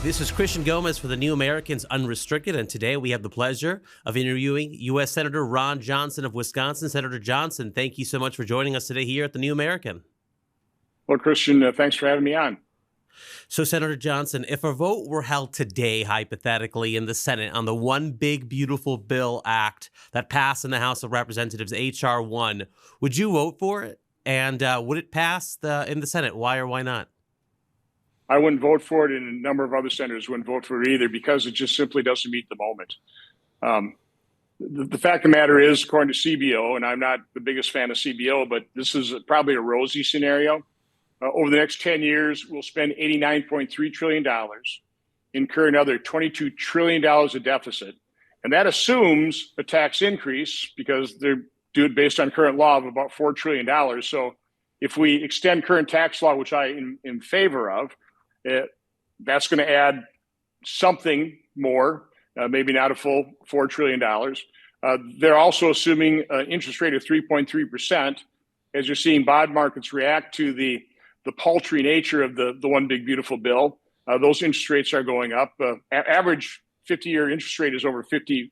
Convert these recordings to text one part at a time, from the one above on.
This is Christian Gomez for the New Americans Unrestricted, and today we have the pleasure of interviewing U.S. Senator Ron Johnson of Wisconsin. Senator Johnson, thank you so much for joining us today here at the New American. Well, Christian, thanks for having me on. So, Senator Johnson, if a vote were held today, hypothetically, in the Senate on the One Big Beautiful Bill Act that passed in the House of Representatives, H.R. 1, would you vote for it? And would it pass in the Senate? Why or why not? I wouldn't vote for it, and a number of other senators wouldn't vote for it either because it just simply doesn't meet the moment. The fact of the matter is, according to CBO, and I'm not the biggest fan of CBO, but this is probably a rosy scenario. Over the next 10 years, we'll spend $89.3 trillion, incur another $22 trillion of deficit. And that assumes a tax increase because they're doing it based on current law of about $4 trillion. So if we extend current tax law, which I am in favor of, that's going to add something more, maybe not a full $4 trillion. They're also assuming an interest rate of 3.3%. As you're seeing bond markets react to the paltry nature of the One Big Beautiful Bill, those interest rates are going up. Average 50-year interest rate is over 55%.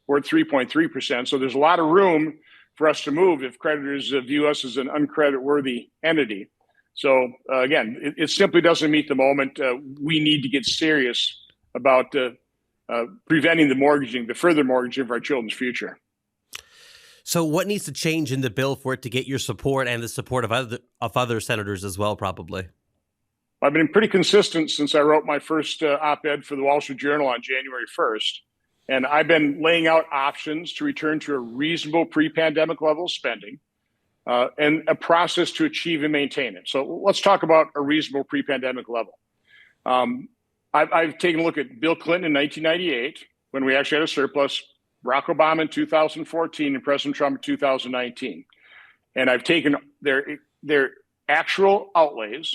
We're at 3.3%. So there's a lot of room for us to move if creditors view us as an uncredit-worthy entity. So again, it simply doesn't meet the moment. We need to get serious about preventing the further mortgaging of our children's future. So what needs to change in the bill for it to get your support and the support of other senators as well, probably? I've been pretty consistent since I wrote my first op-ed for the Wall Street Journal on January 1st. And I've been laying out options to return to a reasonable pre-pandemic level of spending and a process to achieve and maintain it. So let's talk about a reasonable pre-pandemic level. I've taken a look at Bill Clinton in 1998, when we actually had a surplus, Barack Obama in 2014, and President Trump in 2019. And I've taken their actual outlays,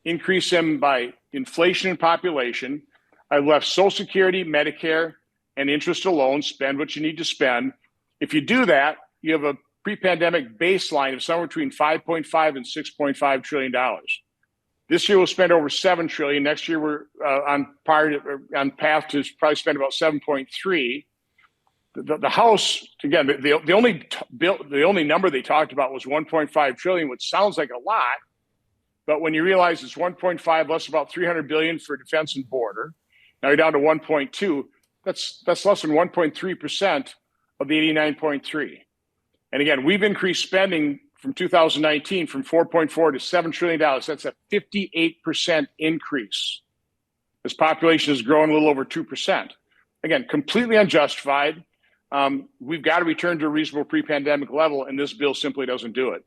increased them by inflation and population. I've left Social Security, Medicare, and interest alone, spend what you need to spend. If you do that, you have a pre-pandemic baseline of somewhere between $5.5 and $6.5 trillion. This year we'll spend over $7 trillion. Next year we're on path to probably spend about 7.3. The House, again, the only number they talked about was 1.5 trillion, which sounds like a lot, but when you realize it's 1.5 less about 300 billion for defense and border, now you're down to 1.2. That's less than 1.3% of the 89.3. And again, we've increased spending from 2019 from 4.4 to $7 trillion. That's a 58% increase. This population has grown a little over 2%. Again, completely unjustified. We've got to return to a reasonable pre-pandemic level, and this bill simply doesn't do it.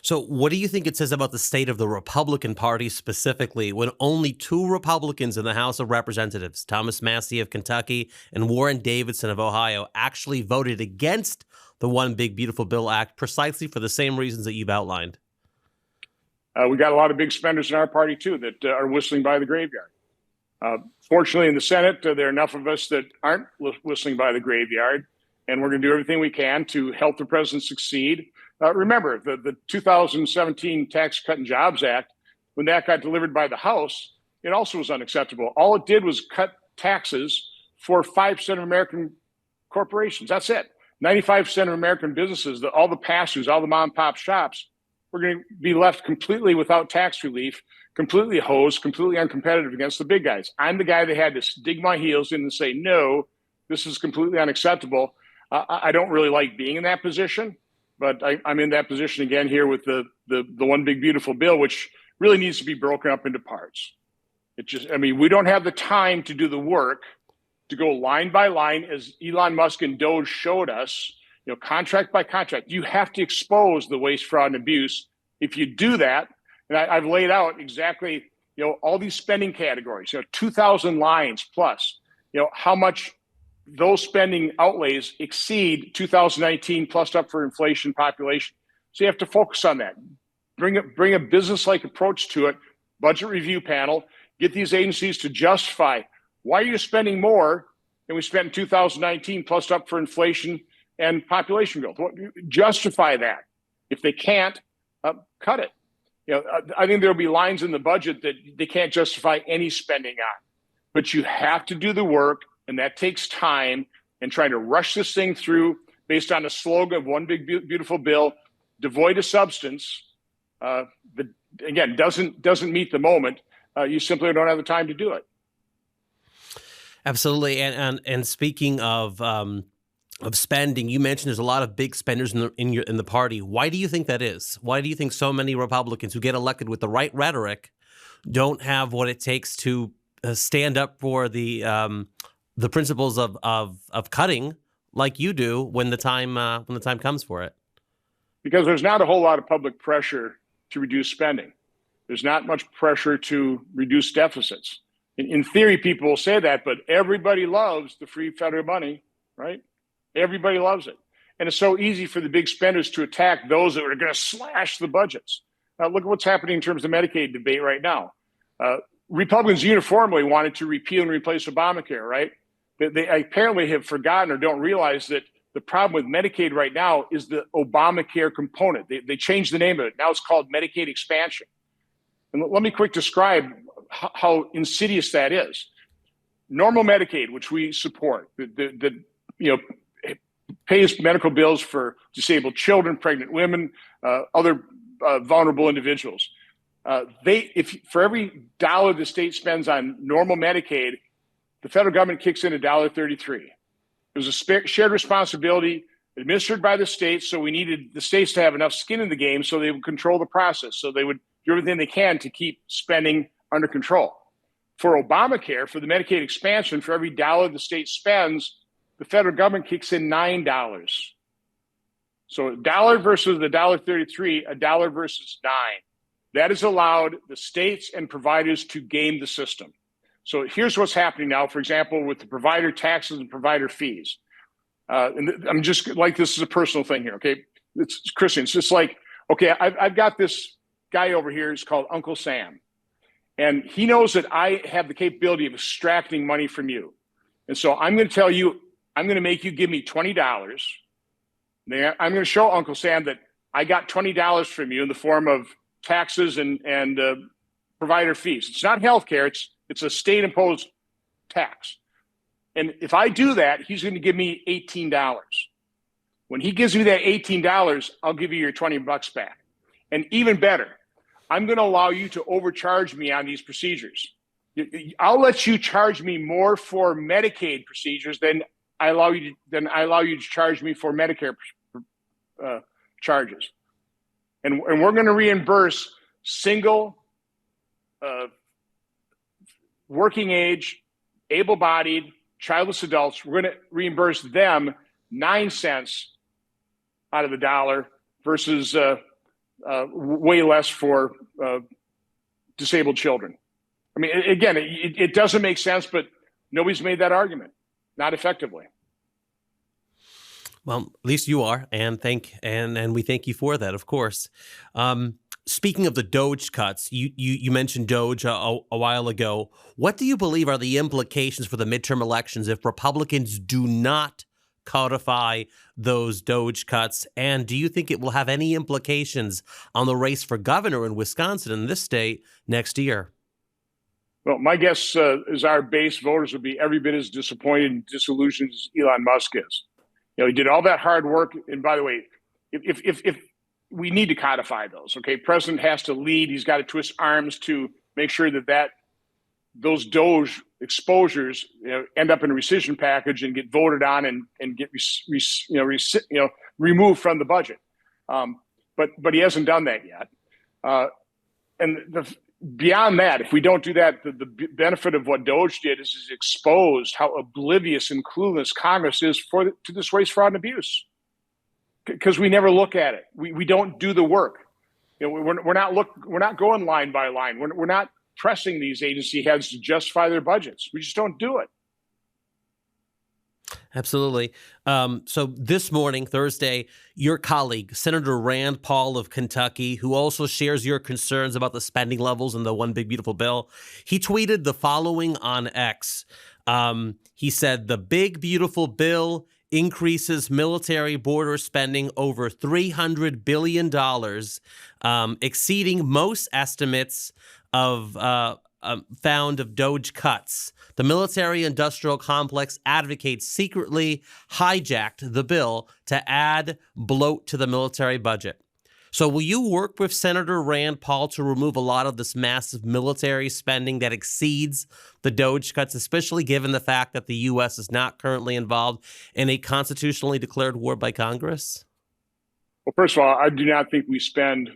So what do you think it says about the state of the Republican Party specifically when only two Republicans in the House of Representatives, Thomas Massie of Kentucky and Warren Davidson of Ohio, actually voted against the One Big Beautiful Bill Act precisely for the same reasons that you've outlined? We got a lot of big spenders in our party, too, that are whistling by the graveyard. Fortunately, in the Senate, there are enough of us that aren't whistling by the graveyard, and we're going to do everything we can to help the president succeed. Remember, the 2017 Tax Cut and Jobs Act, when that got delivered by the House, it also was unacceptable. All it did was cut taxes for 5% of American corporations. That's it. 95% of American businesses, all the pass-throughs, all the mom-and-pop shops, we're going to be left completely without tax relief, completely hosed, completely uncompetitive against the big guys. I'm the guy that had to dig my heels in and say, no, this is completely unacceptable. I don't really like being in that position, but I'm in that position again here with the One Big Beautiful Bill, which really needs to be broken up into parts. We don't have the time to do the work to go line by line, as Elon Musk and DOGE showed us, contract by contract. You have to expose the waste, fraud, and abuse. If you do that, and I've laid out exactly, all these spending categories, 2,000 lines plus, how much those spending outlays exceed 2019 plus up for inflation population. So you have to focus on that. Bring a business-like approach to it, budget review panel, get these agencies to justify why are you spending more than we spent in 2019 plus up for inflation and population growth. Justify that. If they can't, cut it. I think there'll be lines in the budget that they can't justify any spending on. But you have to do the work, and that takes time. And trying to rush this thing through based on a slogan of one big beautiful bill, devoid of substance, again doesn't meet the moment. You simply don't have the time to do it. Absolutely. And speaking of spending, you mentioned there's a lot of big spenders in the party. Why do you think that is? Why do you think so many Republicans who get elected with the right rhetoric don't have what it takes to stand up for the principles of cutting like you do when the time comes for it? Because there's not a whole lot of public pressure to reduce spending. There's not much pressure to reduce deficits. In theory, people will say that, but everybody loves the free federal money, right? Everybody loves it. And it's so easy for the big spenders to attack those that are going to slash the budgets. Look at what's happening in terms of Medicaid debate right now. Republicans uniformly wanted to repeal and replace Obamacare, right? They apparently have forgotten or don't realize that the problem with Medicaid right now is the Obamacare component. They changed the name of it. Now it's called Medicaid expansion. And let me quick describe how insidious that is. Normal Medicaid, which we support, that pays medical bills for disabled children, pregnant women, other vulnerable individuals. For every dollar the state spends on normal Medicaid, the federal government kicks in $1.33. It was a shared responsibility administered by the states, so we needed the states to have enough skin in the game so they would control the process, so they would do everything they can to keep spending under control. For Obamacare, for the Medicaid expansion, for every dollar the state spends, the federal government kicks in $9. So $1 versus $1.33, $1 versus $9. That has allowed the states and providers to game the system. So here's what's happening now, for example, with the provider taxes and provider fees. And I'm just like, this is a personal thing here, okay? It's Christian. It's just like, okay, I've got this guy over here. He's called Uncle Sam. And he knows that I have the capability of extracting money from you. And so I'm going to tell you, I'm going to make you give me $20. Then I'm going to show Uncle Sam that I got $20 from you in the form of taxes and provider fees. It's not healthcare. It's a state-imposed tax. And if I do that, he's going to give me $18. When he gives me that $18, I'll give you your $20 back. And even better, I'm going to allow you to overcharge me on these procedures. I'll let you charge me more for Medicaid procedures than I allow you to charge me for Medicare charges. And we're going to reimburse single, working age, able-bodied, childless adults. We're going to reimburse them 9 cents out of the dollar versus way less for disabled children. I mean, again, it doesn't make sense, but nobody's made that argument, not effectively. Well, at least you are, and we thank you for that, of course. Speaking of the DOGE cuts, you mentioned DOGE a while ago. What do you believe are the implications for the midterm elections if Republicans do not codify those DOGE cuts? And do you think it will have any implications on the race for governor in Wisconsin in this state next year? Well, my guess is our base voters will be every bit as disappointed and disillusioned as Elon Musk is. He did all that hard work. And by the way, if we need to codify those, okay, president has to lead. He's got to twist arms to make sure that those DOGE exposures end up in a rescission package and get voted on and get removed from the budget. But he hasn't done that yet. Beyond that, if we don't do that, the benefit of what DOGE did is exposed how oblivious and clueless Congress is to this waste, fraud, and abuse. Because we never look at it. We don't do the work. We're not going line by line. We're not pressing these agency heads to justify their budgets. We just don't do it. Absolutely. So this morning, Thursday, your colleague, Senator Rand Paul of Kentucky, who also shares your concerns about the spending levels in the One Big Beautiful Bill, he tweeted the following on X. He said, "The big beautiful bill increases military border spending over $300 billion, exceeding most estimates of found of DOGE cuts. The military-industrial complex advocates secretly hijacked the bill to add bloat to the military budget. So will you work with Senator Rand Paul to remove a lot of this massive military spending that exceeds the DOGE cuts, especially given the fact that the U.S. is not currently involved in a constitutionally declared war by Congress? Well, first of all, I do not think we spend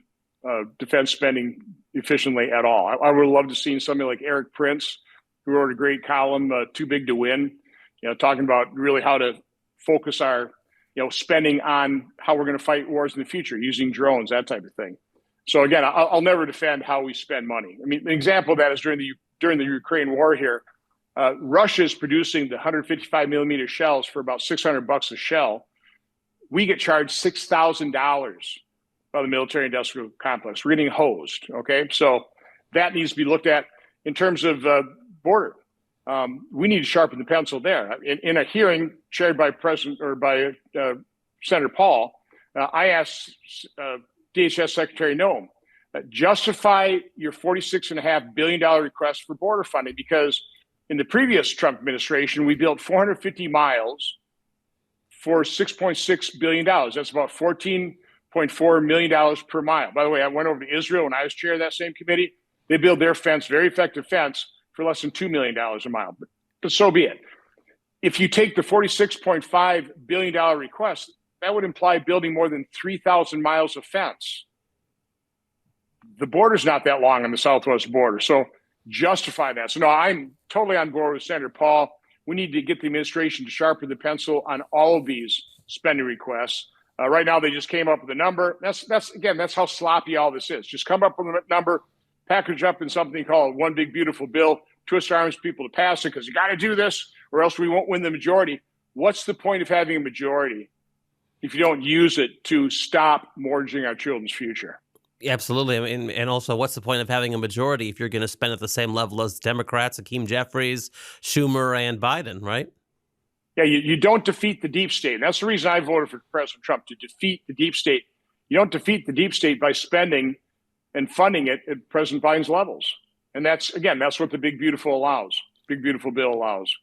defense spending efficiently at all. I would love to see somebody like Eric Prince, who wrote a great column, Too Big to Win, talking about really how to focus our spending on how we're going to fight wars in the future, using drones, that type of thing. So again, I'll never defend how we spend money. I mean, an example of that is during the Ukraine war here, Russia is producing the 155 millimeter shells for about $600 a shell. We get charged $6,000 by the military industrial complex. We're getting hosed. Okay, so that needs to be looked at in terms of border. We need to sharpen the pencil there. In a hearing chaired by Senator Paul, I asked DHS Secretary Noem, justify your $46.5 billion request for border funding, because in the previous Trump administration, we built 450 miles for $6.6 billion. That's about $14.4 million per mile. By the way, I went over to Israel when I was chair of that same committee. They build their fence, very effective fence, for less than $2 million a mile, but so be it. If you take the $46.5 billion request, that would imply building more than 3,000 miles of fence. The border's not that long on the southwest border, so justify that. So no, I'm totally on board with Senator Paul. We need to get the administration to sharpen the pencil on all of these spending requests. Right now, they just came up with a number. That's how sloppy all this is. Just come up with a number, package up in something called one big beautiful bill, twist arms people to pass it because you got to do this or else we won't win the majority. What's the point of having a majority if you don't use it to stop mortgaging our children's future? Absolutely. I mean, and also, what's the point of having a majority if you're going to spend at the same level as Democrats, Hakeem Jeffries, Schumer, and Biden, right? Yeah, you don't defeat the deep state. And that's the reason I voted for President Trump, to defeat the deep state. You don't defeat the deep state by spending and funding it at President Biden's levels. And that's what the Big Beautiful bill allows.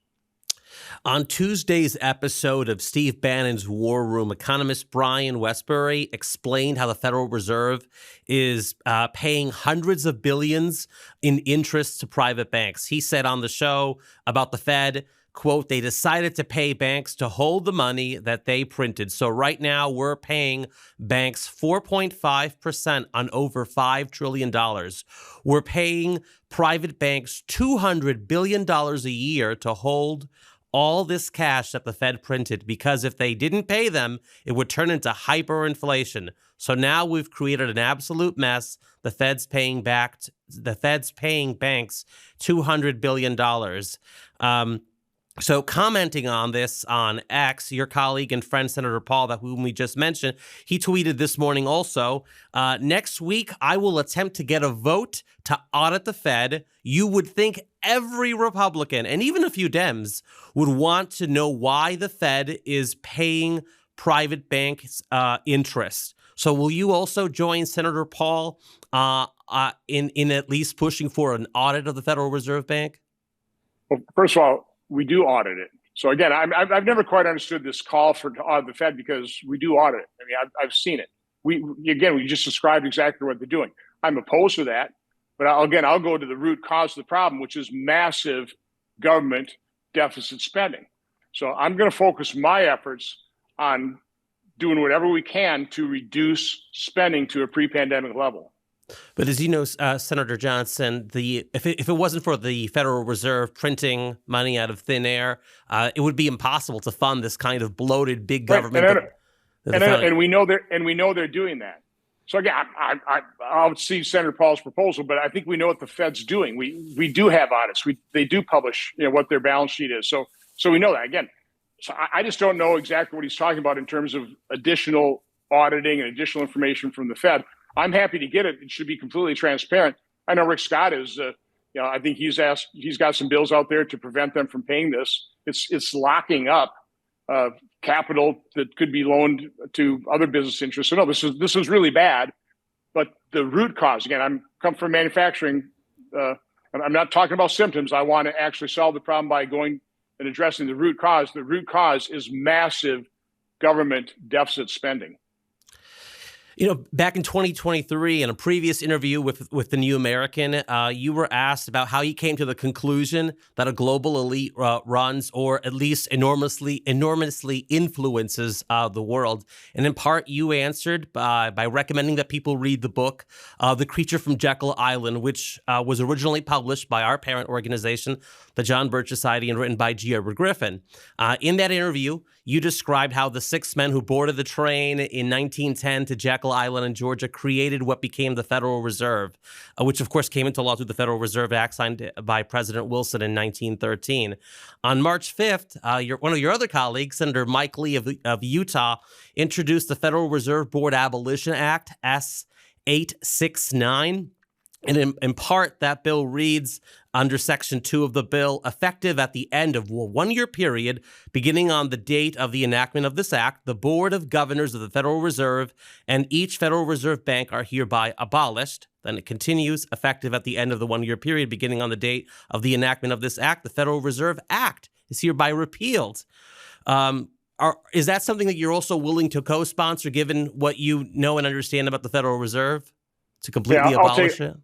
On Tuesday's episode of Steve Bannon's War Room, economist Brian Westbury explained how the Federal Reserve is paying hundreds of billions in interest to private banks. He said on the show about the Fed, quote, they decided to pay banks to hold the money that they printed. So right now we're paying banks 4.5% on over $5 trillion. We're paying private banks $200 billion a year to hold all this cash that the Fed printed, because if they didn't pay them, it would turn into hyperinflation. So now we've created an absolute mess. The Fed's paying banks $200 billion. So commenting on this on X, your colleague and friend, Senator Paul, whom we just mentioned, he tweeted this morning also, next week, I will attempt to get a vote to audit the Fed. You would think every Republican and even a few Dems would want to know why the Fed is paying private banks interest. So will you also join Senator Paul in at least pushing for an audit of the Federal Reserve Bank? Well, first of all, we do audit it. So again, I've never quite understood this call to audit the Fed, because we do audit it. I mean, I've seen it. We just described exactly what they're doing. I'm opposed to that, but I'll go to the root cause of the problem, which is massive government deficit spending. So I'm going to focus my efforts on doing whatever we can to reduce spending to a pre-pandemic level. But as you know, Senator Johnson, if it wasn't for the Federal Reserve printing money out of thin air, it would be impossible to fund this kind of bloated big government. Right. And we know they're doing that. So again, I'll see Senator Paul's proposal, but I think we know what the Fed's doing. We do have audits. They do publish what their balance sheet is. So we know that. Again, so I just don't know exactly what he's talking about in terms of additional auditing and additional information from the Fed. I'm happy to get it. It should be completely transparent. I know Rick Scott is, I think he's got some bills out there to prevent them from paying this. It's locking up capital that could be loaned to other business interests. So no, this is really bad. But the root cause, again, I'm come from manufacturing. I'm not talking about symptoms. I want to actually solve the problem by going and addressing the root cause. The root cause is massive government deficit spending. You know, back in 2023, in a previous interview with the New American, you were asked about how you came to the conclusion that a global elite runs, or at least enormously influences the world. And in part, you answered by recommending that people read the book, The Creature from Jekyll Island, which was originally published by our parent organization, the John Birch Society, and written by G. Edward Griffin. In that interview, you described how the 6 men who boarded the train in 1910 to Jekyll Island in Georgia created what became the Federal Reserve, which of course came into law through the Federal Reserve Act signed by President Wilson in 1913. On March 5th, one of your other colleagues, Senator Mike Lee of Utah, introduced the Federal Reserve Board Abolition Act, S. 869. And in part, that bill reads under Section 2 of the bill, effective at the end of a 1-year period, beginning on the date of the enactment of this act, the Board of Governors of the Federal Reserve and each Federal Reserve Bank are hereby abolished. Then it continues, effective at the end of the 1-year period, beginning on the date of the enactment of this act, the Federal Reserve Act is hereby repealed. Is that something that you're also willing to co-sponsor, given what you know and understand about the Federal Reserve, to completely abolish it?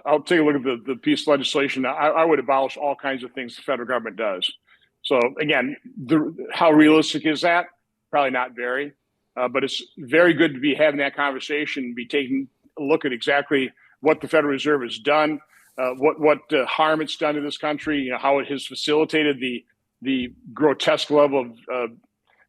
I'll take a look at the piece of legislation. I would abolish all kinds of things the federal government does. So again, how realistic is that? Probably not very, but it's very good to be having that conversation, be taking a look at exactly what the Federal Reserve has done, what harm it's done to this country, you know, how it has facilitated the grotesque level of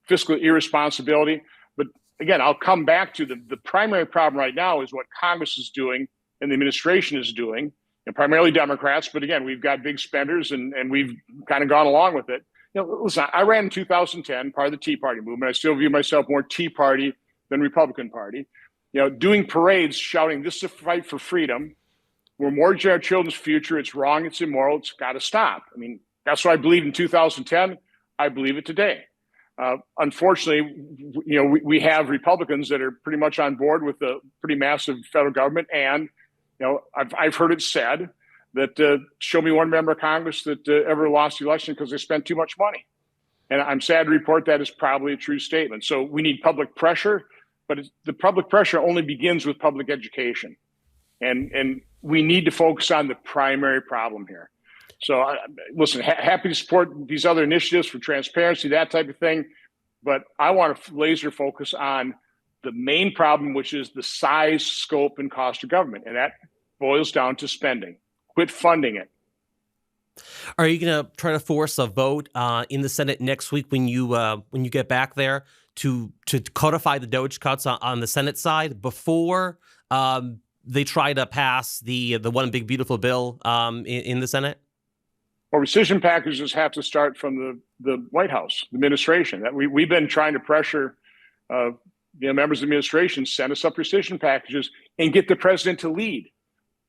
fiscal irresponsibility. But again, I'll come back to the primary problem right now is what Congress is doing and the administration is doing, and primarily Democrats. But again, we've got big spenders, and we've kind of gone along with it. You know, listen, I ran in 2010, part of the Tea Party movement. I still view myself more Tea Party than Republican Party. You know, doing parades, shouting, "This is a fight for freedom. We're mortgaging our children's future. It's wrong. It's immoral. It's got to stop." I mean, that's what I believed in 2010. I believe it today. Unfortunately, you know, we have Republicans that are pretty much on board with the pretty massive federal government, and you know, I've heard it said that show me one member of Congress that ever lost the election because they spent too much money. And I'm sad to report that is probably a true statement. So we need public pressure, but the public pressure only begins with public education. And we need to focus on the primary problem here. So listen, happy to support these other initiatives for transparency, that type of thing. But I want to laser focus on the main problem, which is the size, scope, and cost of government. And that boils down to spending. Quit funding it. Are you going to try to force a vote in the Senate next week when you get back there to codify the DOGE cuts on the Senate side before they try to pass the one big beautiful bill in the Senate? Well, rescission packages have to start from the White House, the administration. That we've been trying to pressure members of the administration, send us up rescission packages and get the president to lead.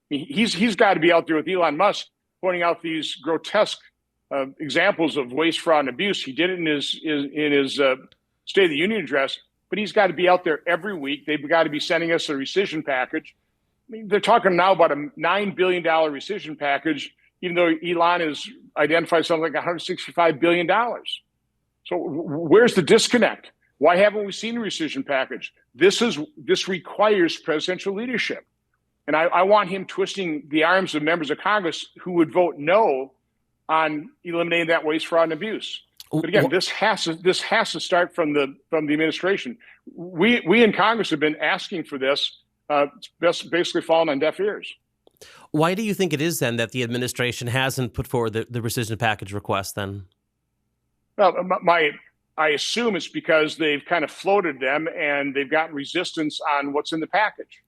He's got to be out there with Elon Musk pointing out these grotesque examples of waste, fraud, and abuse. He did it in his State of the Union address, but he's got to be out there every week. They've got to be sending us a rescission package. I mean, they're talking now about a $9 billion rescission package, even though Elon has identified something like $165 billion. So where's the disconnect? Why haven't we seen a rescission package? This requires presidential leadership. And I want him twisting the arms of members of Congress who would vote no on eliminating that waste, fraud, and abuse. But again, this has to start from the administration. We in Congress have been asking for this. It's basically fallen on deaf ears. Why do you think it is then that the administration hasn't put forward the rescission package request then? Well, I assume it's because they've kind of floated them and they've gotten resistance on what's in the package.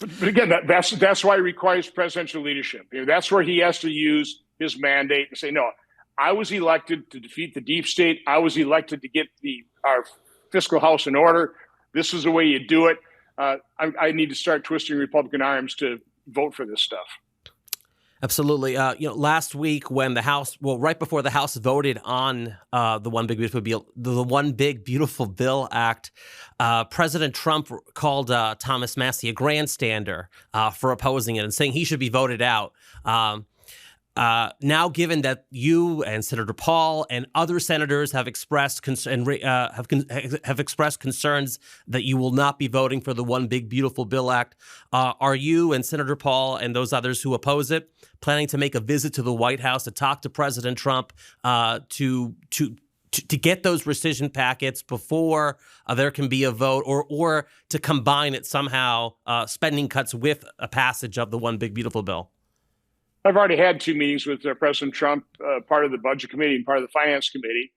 But again, that's why it requires presidential leadership. You know, that's where he has to use his mandate and say, no, I was elected to defeat the deep state. I was elected to get our fiscal house in order. This is the way you do it. I need to start twisting Republican arms to vote for this stuff. Absolutely. Last week when the House, right before the House voted on the One Big Beautiful Bill Act, President Trump called Thomas Massie a grandstander for opposing it and saying he should be voted out. Now, given that you and Senator Paul and other senators have expressed have expressed concerns that you will not be voting for the One Big Beautiful Bill Act, are you and Senator Paul and those others who oppose it planning to make a visit to the White House to talk to President Trump to get those rescission packets before there can be a vote, or to combine it somehow, spending cuts with a passage of the One Big Beautiful Bill? I've already had 2 meetings with President Trump, part of the Budget Committee and part of the Finance Committee,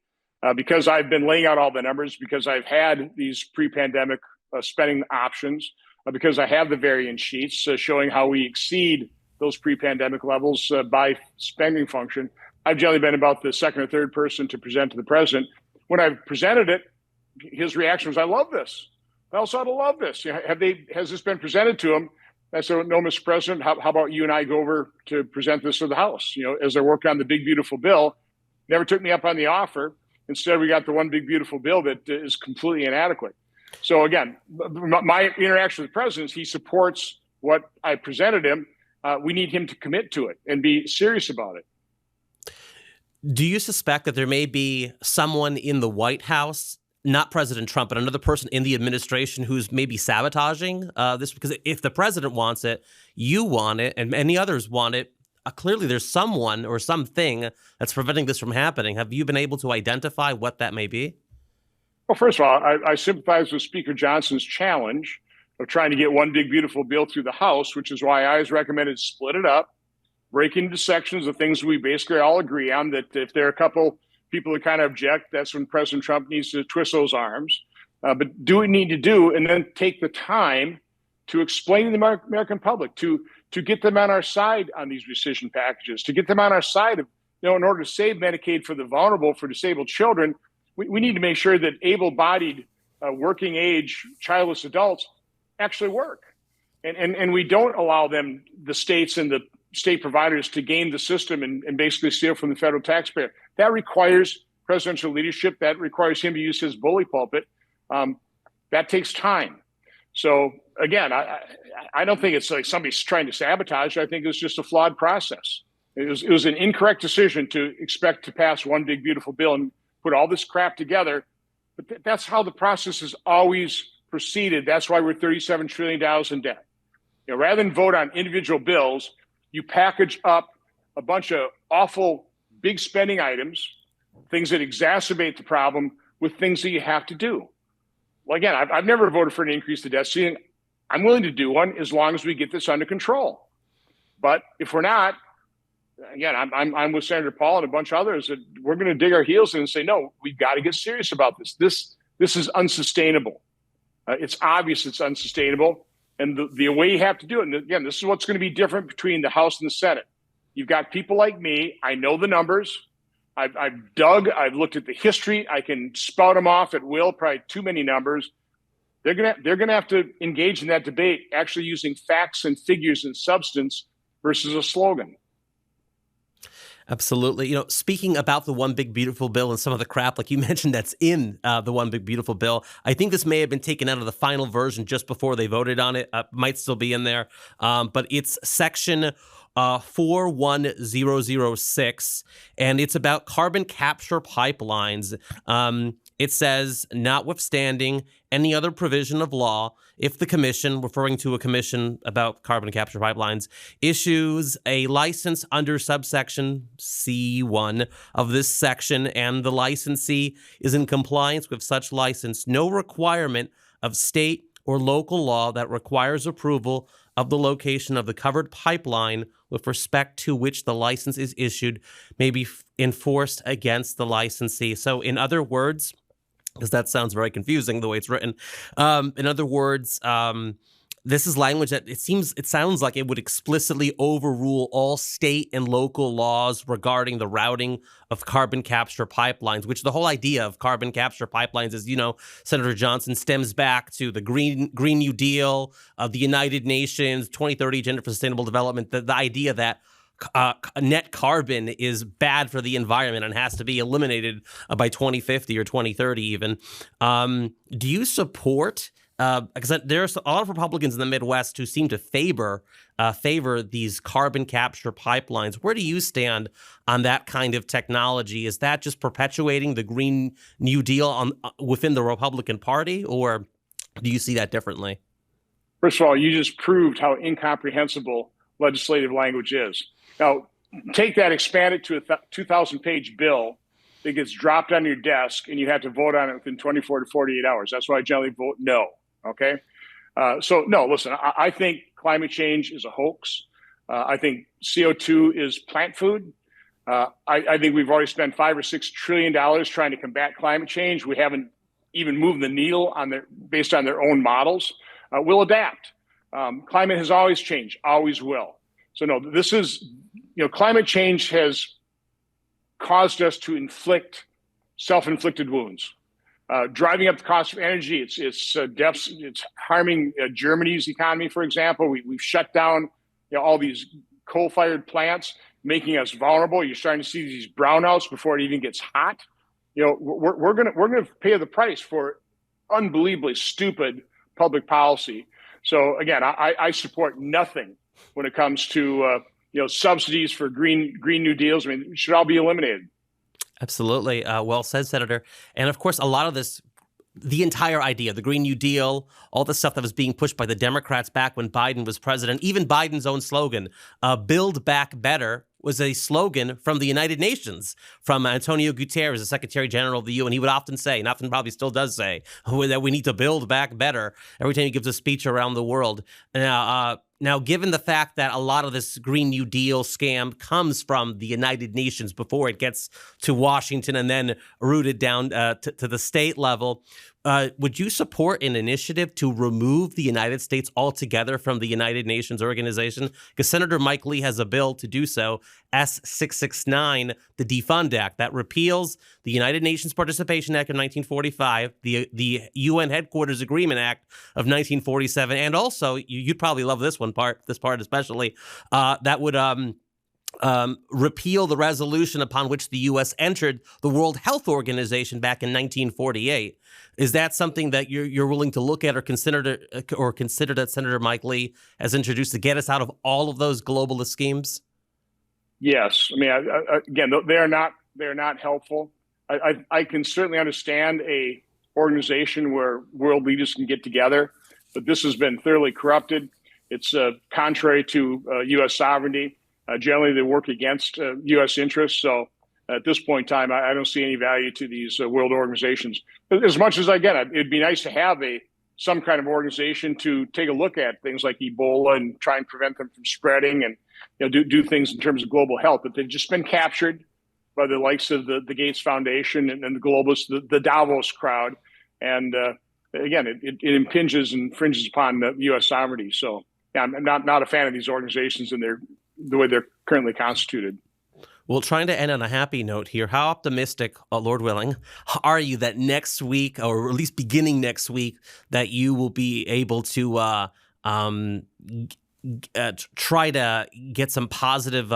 because I've been laying out all the numbers, because I've had these pre-pandemic spending options, because I have the variance sheets showing how we exceed those pre-pandemic levels by spending function. I've generally been about the second or third person to present to the president. When I've presented it, his reaction was, "I love this. I also ought to love this. Has this been presented to him?" I said, "No, Mr. President, how about you and I go over to present this to the House?" As I worked on the Big Beautiful Bill, never took me up on the offer. Instead, we got the One Big Beautiful Bill that is completely inadequate. So again, my interaction with the president is he supports what I presented him. We need him to commit to it and be serious about it. Do you suspect that there may be someone in the White House, not President Trump, but another person in the administration who's maybe sabotaging this? Because if the president wants it, you want it, and many others want it. Clearly, there's someone or something that's preventing this from happening. Have you been able to identify what that may be? Well, first of all, I sympathize with Speaker Johnson's challenge of trying to get One Big Beautiful Bill through the House, which is why I always recommended split it up, break into sections of things we basically all agree on, that if there are a couple people that kind of object, that's when President Trump needs to twist those arms. But do what you need to do, and then take the time to explain to the American public, to get them on our side on these rescission packages, to get them on our side of, in order to save Medicaid for the vulnerable, for disabled children, we need to make sure that able-bodied, working age, childless adults actually work. And we don't allow them, the states and the state providers, to game the system and basically steal from the federal taxpayer. That requires presidential leadership. That requires him to use his bully pulpit. That takes time. So again, I don't think it's like somebody's trying to sabotage. I think it was just a flawed process. It was an incorrect decision to expect to pass One Big Beautiful Bill and put all this crap together. But that's how the process has always proceeded. That's why we're $37 trillion in debt. Rather than vote on individual bills, you package up a bunch of awful big spending items, things that exacerbate the problem, with things that you have to do. Well, again, I've never voted for an increase to debt ceiling. I'm willing to do one as long as we get this under control. But if we're not, again, I'm with Senator Paul and a bunch of others that we're going to dig our heels in and say, no, we've got to get serious about this. This is unsustainable. It's obvious it's unsustainable. And the way you have to do it, and again, this is what's going to be different between the House and the Senate. You've got people like me. I know the numbers. I've looked at the history. I can spout them off at will, probably too many numbers. They're gonna have to engage in that debate, actually using facts and figures and substance versus a slogan. Absolutely. Speaking about the One Big Beautiful Bill and some of the crap, like you mentioned, that's in the One Big Beautiful Bill, I think this may have been taken out of the final version just before they voted on it. Might still be in there. But it's section 41006, and it's about carbon capture pipelines. It says, notwithstanding any other provision of law, if the commission, referring to a commission about carbon capture pipelines, issues a license under subsection C1 of this section and the licensee is in compliance with such license, no requirement of state or local law that requires approval of the location of the covered pipeline with respect to which the license is issued may be enforced against the licensee. So in other words, because that sounds very confusing the way it's written. In other words, this is language that it sounds like it would explicitly overrule all state and local laws regarding the routing of carbon capture pipelines, which the whole idea of carbon capture pipelines is, Senator Johnson stems back to the Green New Deal, the United Nations 2030 Agenda for Sustainable Development, the idea that net carbon is bad for the environment and has to be eliminated by 2050 or 2030 even. Do you support, because there's a lot of Republicans in the Midwest who seem to favor these carbon capture pipelines. Where do you stand on that kind of technology? Is that just perpetuating the Green New Deal within the Republican Party, or do you see that differently? First of all, you just proved how incomprehensible legislative language is. Now, take that, expand it to a 2,000-page bill that gets dropped on your desk, and you have to vote on it within 24 to 48 hours. That's why I generally vote no. Okay? So, no, listen, I think climate change is a hoax. I think CO2 is plant food. I think we've already spent $5 or $6 trillion trying to combat climate change. We haven't even moved the needle based on their own models. We'll adapt. Climate has always changed, always will. So no, this is, climate change has caused us to inflict self-inflicted wounds, driving up the cost of energy. It's harming Germany's economy, for example. We've shut down all these coal-fired plants, making us vulnerable. You're starting to see these brownouts before it even gets hot. We're gonna pay the price for unbelievably stupid public policy. So again, I support nothing when it comes to subsidies for Green New Deals. I mean, it should all be eliminated. Absolutely. Well said, Senator. And of course, a lot of this, the entire idea, the Green New Deal, all the stuff that was being pushed by the Democrats back when Biden was president, even Biden's own slogan, Build Back Better, was a slogan from the United Nations, from Antonio Guterres, the Secretary General of the UN. He would often say, and often probably still does say, that we need to build back better every time he gives a speech around the world. Now, given the fact that a lot of this Green New Deal scam comes from the United Nations before it gets to Washington and then rooted down to the state level, would you support an initiative to remove the United States altogether from the United Nations organization? Because Senator Mike Lee has a bill to do so, S-669, the DEFUND Act, that repeals the United Nations Participation Act of 1945, the UN Headquarters Agreement Act of 1947, and also, you'd probably love this part especially, that would repeal the resolution upon which the U.S. entered the World Health Organization back in 1948. Is that something that you're willing to look at or consider that Senator Mike Lee has introduced to get us out of all of those globalist schemes? Yes. I mean, again, they are not helpful. I can certainly understand a organization where world leaders can get together, but this has been thoroughly corrupted. It's contrary to U.S. sovereignty. Generally, they work against U.S. interests. So at this point in time, I don't see any value to these world organizations. As much as I get it, it'd be nice to have some kind of organization to take a look at things like Ebola and try and prevent them from spreading and do things in terms of global health. But they've just been captured by the likes of the Gates Foundation and the globalists, the Davos crowd. And again, it impinges and infringes upon U.S. sovereignty. So yeah, I'm not a fan of these organizations and the way they're currently constituted. Well, trying to end on a happy note here, how optimistic, Lord willing, are you that next week, or at least beginning next week, that you will be able to try to get some positive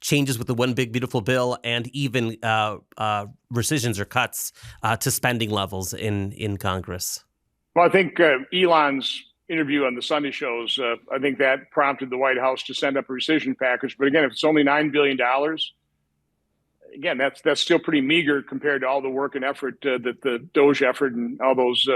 changes with the One Big Beautiful Bill and even rescissions or cuts to spending levels in Congress? Well, I think Elon's interview on the Sunday shows, I think that prompted the White House to send up a rescission package. But again, if it's only $9 billion, again, that's still pretty meager compared to all the work and effort that the DOGE effort and all those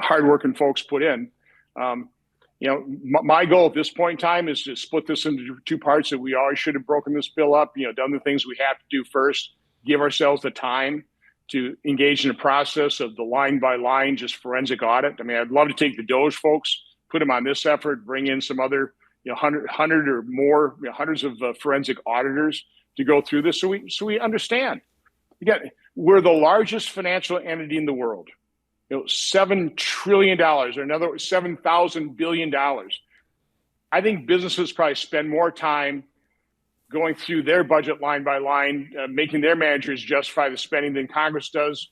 hardworking folks put in. My goal at this point in time is to split this into two parts. That we always should have broken this bill up, done the things we have to do first, give ourselves the time to engage in a process of the line by line, just forensic audit. I mean, I'd love to take the DOGE folks, put them on this effort, bring in some other, 100 or more, hundreds of forensic auditors to go through this, so we understand. Again, we're the largest financial entity in the world. $7 trillion, or in other words, $7,000 billion. I think businesses probably spend more time going through their budget line by line, making their managers justify the spending than Congress does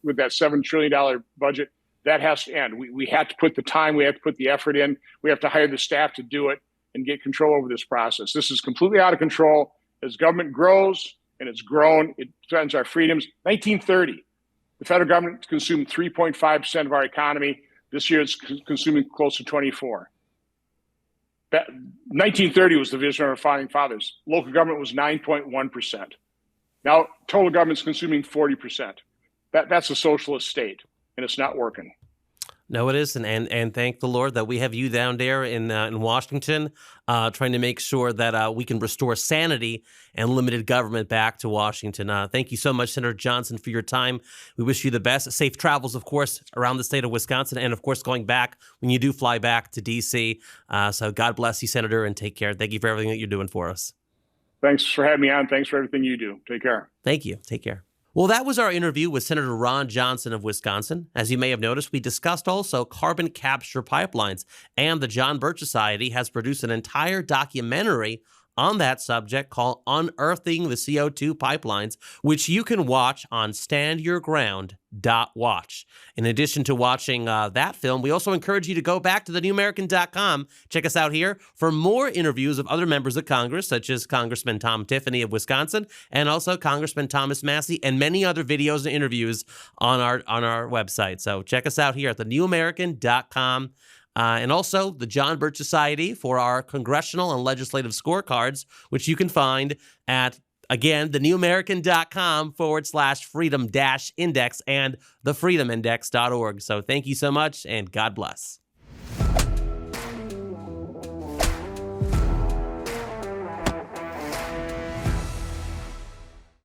with that $7 trillion budget. That has to end. We have to put the time, we have to put the effort in, we have to hire the staff to do it. and get control over this process. This is completely out of control. As government grows, and it's grown, it threatens our freedoms. 1930, the federal government consumed 3.5% of our economy. This year, it's consuming close to 24. 1930 was the vision of our founding fathers. Local government was 9.1%. Now, total government's consuming 40%. That's a socialist state, and it's not working. No, it isn't, and thank the Lord that we have you down there in Washington, trying to make sure that we can restore sanity and limited government back to Washington. Thank you so much, Senator Johnson, for your time. We wish you the best. Safe travels, of course, around the state of Wisconsin, and of course, going back when you do fly back to D.C. So God bless you, Senator, and take care. Thank you for everything that you're doing for us. Thanks for having me on. Thanks for everything you do. Take care. Thank you. Take care. Well, that was our interview with Senator Ron Johnson of Wisconsin. As you may have noticed, we discussed also carbon capture pipelines, and the John Birch Society has produced an entire documentary on that subject called Unearthing the CO2 Pipelines, which you can watch on standyourground.watch. In addition to watching that film, we also encourage you to go back to thenewamerican.com. Check us out here for more interviews of other members of Congress, such as Congressman Tom Tiffany of Wisconsin, and also Congressman Thomas Massey, and many other videos and interviews on our website. So check us out here at thenewamerican.com. And also the John Birch Society for our congressional and legislative scorecards, which you can find at, again, thenewamerican.com/freedom-index and thefreedomindex.org. So thank you so much, and God bless.